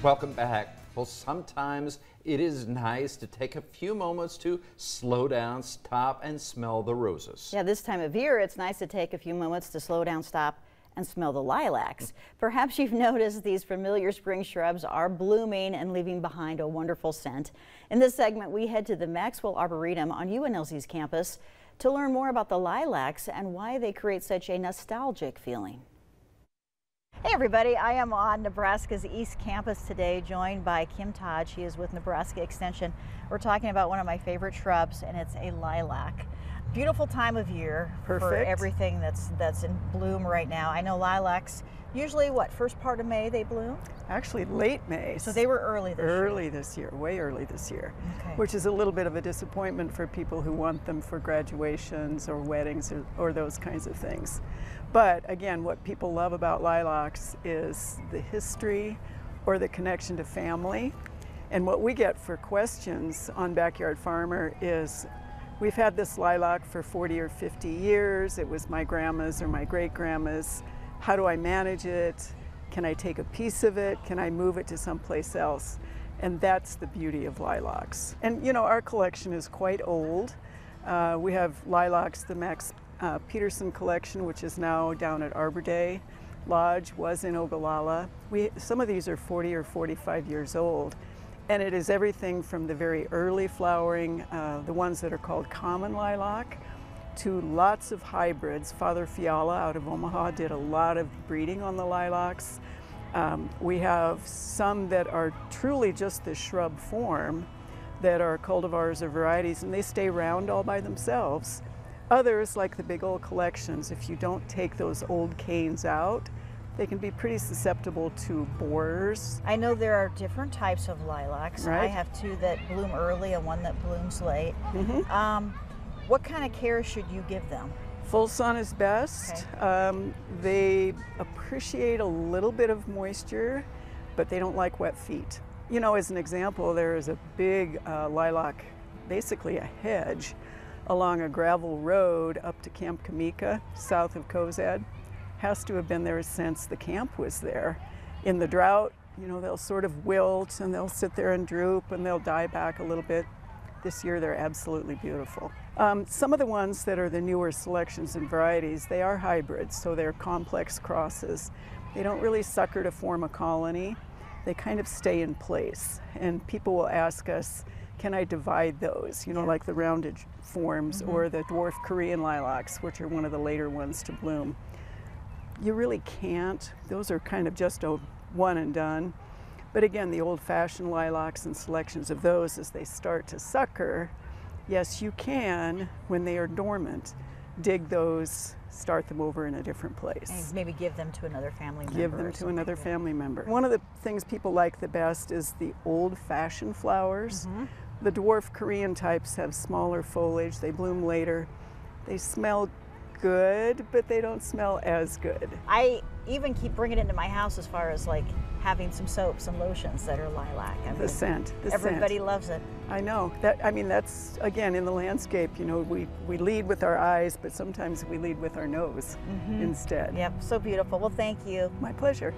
Welcome back. Well, sometimes it is nice to take a few moments to slow down, stop, and smell the roses. Yeah, this time of year, it's nice to take a few moments to slow down, stop, and smell the lilacs. Perhaps you've noticed these familiar spring shrubs are blooming and leaving behind a wonderful scent. In this segment, we head to the Maxwell Arboretum on UNLZ's campus to learn more about the lilacs and why they create such a nostalgic feeling. Hey everybody, I am on Nebraska's East Campus today, joined by Kim Todd. She is with Nebraska Extension. We're talking about one of my favorite shrubs, and it's a lilac. Beautiful time of year for everything that's in bloom right now. I know lilacs, usually what, first part of May they bloom? Actually late May. So they were early this year. Early this year, way early this year. Okay. Which is a little bit of a disappointment for people who want them for graduations or weddings or those kinds of things. But again, what people love about lilacs is the history or the connection to family. And what we get for questions on Backyard Farmer is, we've had this lilac for 40 or 50 years. It was my grandma's or my great-grandma's. How do I manage it? Can I take a piece of it? Can I move it to someplace else? And that's the beauty of lilacs. And you know, our collection is quite old. We have lilacs, the Max Peterson collection, which is now down at Arbor Day Lodge, was in Ogallala. Some of these are 40 or 45 years old. And it is everything from the very early flowering, the ones that are called common lilac, to lots of hybrids. Father Fiala out of Omaha did a lot of breeding on the lilacs. We have some that are truly just the shrub form that are cultivars or varieties, and they stay round all by themselves. Others, like the big old collections, if you don't take those old canes out, they can be pretty susceptible to borers. I know there are different types of lilacs. Right. I have two that bloom early and one that blooms late. What kind of care should you give them? Full sun is best. Okay. They appreciate a little bit of moisture, but they don't like wet feet. You know, as an example, there is a big lilac, basically a hedge, along a gravel road up to Camp Kamika, south of Cozad. Has to have been there since the camp was there. In the drought, you know, they'll sort of wilt and they'll sit there and droop and they'll die back a little bit. This year they're absolutely beautiful. Some of the ones that are the newer selections and varieties, they are hybrids, so they're complex crosses. They don't really sucker to form a colony. They kind of stay in place. And people will ask us, can I divide those? You know, like the rounded forms or the dwarf Korean lilacs, which are one of the later ones to bloom. You really can't. Those are kind of just a one and done. But again, the old-fashioned lilacs and selections of those, as they start to sucker, yes, you can, when they are dormant, dig those, start them over in a different place. And maybe give them to another family member. Give them to another family member. One of the things people like the best is the old-fashioned flowers. The dwarf Korean types have smaller foliage. They bloom later. They smell good, but they don't smell as good. I even keep bringing it into my house as far as like having some soaps and lotions that are lilac. I mean, the scent. Everybody loves it. I know. I mean, that's, again, in the landscape, you know, we lead with our eyes, but sometimes we lead with our nose instead. Yep, so beautiful. Well, thank you. My pleasure.